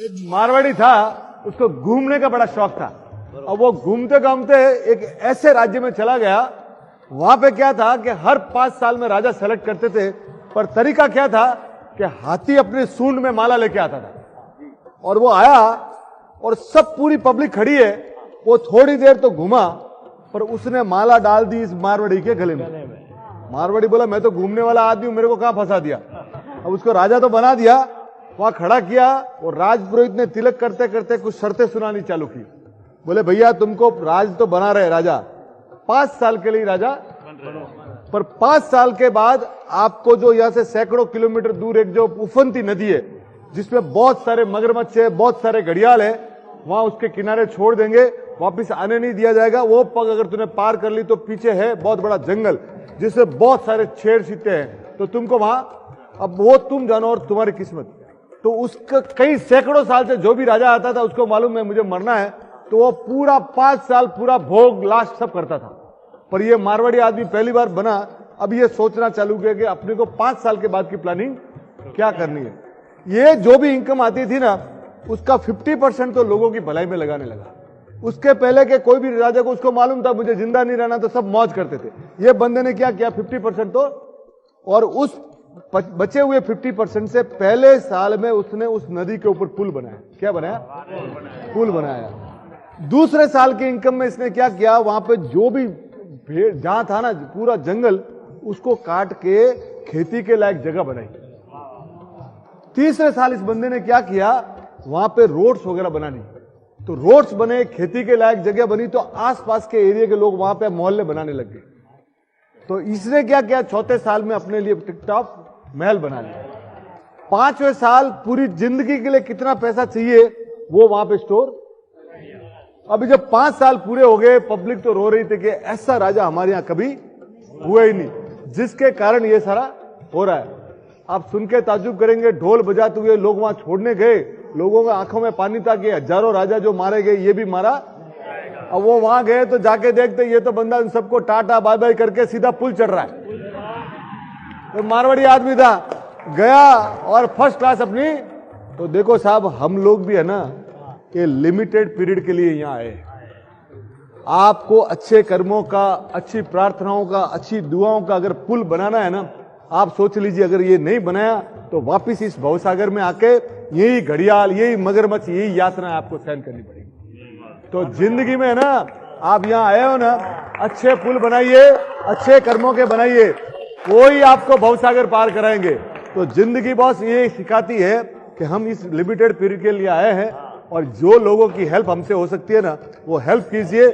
एक मारवाड़ी था, उसको घूमने का बड़ा शौक था। अब वो घूमते घूमते एक ऐसे राज्य में चला गया, वहां पे क्या था कि हर 5 साल में राजा सेलेक्ट करते थे, पर तरीका क्या था कि हाथी अपने सूंड में माला लेके आता था और वो आया और सब पूरी पब्लिक खड़ी है, वो थोड़ी देर तो घुमा पर उसने माला डाल दी इस मारवाड़ी के गले में। मारवाड़ी बोला मैं तो घूमने वाला आदमी हूं, मेरे को कहां फंसा दिया। अब उसको राजा तो बना दिया, वहां खड़ा किया और राजपुरोहित ने तिलक करते करते कुछ शर्तें सुनानी चालू की। बोले भैया तुमको राज तो बना रहे राजा, 5 साल के लिए राजा, पर 5 साल के बाद आपको जो यहां से सैकड़ों किलोमीटर दूर एक जो उफनती नदी है जिसमें बहुत सारे मगरमच्छ है, बहुत सारे घड़ियाल है, वहां उसके किनारे छोड़ देंगे, वापिस आने नहीं दिया जाएगा। वो पग अगर तूने पार कर ली तो पीछे है बहुत बड़ा जंगल जिसमें बहुत सारे शेर चीते हैं, तो तुमको वहां, अब वो तुम जानो और तुम्हारी किस्मत। तो उसका कई सैकड़ों साल से जो भी राजा आता था उसको मालूम है मुझे मरना है, तो वो पूरा 5 साल पूरा भोग लास्ट सब करता था। पर ये मारवाड़ी आदमी पहली बार बना, अब ये सोचना चालू किया कि अपने को 5 साल के बाद की प्लानिंग क्या करनी है। ये जो भी इनकम आती थी ना उसका 50% तो लोगों की भलाई में लगाने लगा। उसके पहले के कोई भी राजा को उसको मालूम था मुझे जिंदा नहीं रहना, तो सब मौज करते थे। ये बंदे ने क्या किया 50% तो, और उस बचे हुए 50% से पहले साल में उसने उस नदी के ऊपर पुल बनाया। क्या बनाया? पुल बनाया। दूसरे साल की इनकम में इसने क्या किया, वहां पे जो भी जहां था ना पूरा जंगल, उसको काट के खेती के लायक जगह बनाई। तीसरे साल इस बंदे ने क्या किया, वहां पे रोड्स वगैरह बना ली, तो रोड्स बने, खेती के लायक जगह बनी, तो आसपास के एरिया के लोग वहां पे मोहल्ले बनाने लग गए। तो इसने क्या किया, चौथे साल में अपने लिए टिकटॉप महल बना लिया। 5वें साल पूरी जिंदगी के लिए कितना पैसा चाहिए वो वहां पे स्टोर। अभी जब 5 साल पूरे हो गए, पब्लिक तो रो रही थी कि ऐसा राजा हमारे यहां कभी हुआ ही नहीं, जिसके कारण ये सारा हो रहा है। आप सुन के ताज्जुब करेंगे, ढोल बजाते हुए लोग वहां छोड़ने गए, लोगों के आंखों में पानी था कि हजारों राजा जो मारे गए ये भी मारा। अब वो वहां गए तो जाके देखते ये तो बंदा इन सबको टाटा बाय बाय करके सीधा पुल चढ़ रहा है। तो मारवाड़ी आदमी था, गया और फर्स्ट क्लास अपनी। तो देखो साहब, हम लोग भी है ना कि लिमिटेड पीरियड के लिए यहां आए। आपको अच्छे कर्मों का, अच्छी प्रार्थनाओं का, अच्छी दुआओं का अगर पुल बनाना है ना, आप सोच लीजिए अगर ये नहीं बनाया तो वापिस इस भवसागर में आके यही घड़ियाल, यही मगरमच्छ, यही यातना आपको सहन करनी पड़ेगी। तो जिंदगी में ना आप यहां आए हो ना, अच्छे पुल बनाइए, अच्छे कर्मों के बनाइए, कोई आपको भवसागर पार कराएंगे। तो जिंदगी बॉस ये सिखाती है कि हम इस लिमिटेड पीरियड के लिए आए हैं और जो लोगों की हेल्प हमसे हो सकती है ना वो हेल्प कीजिए।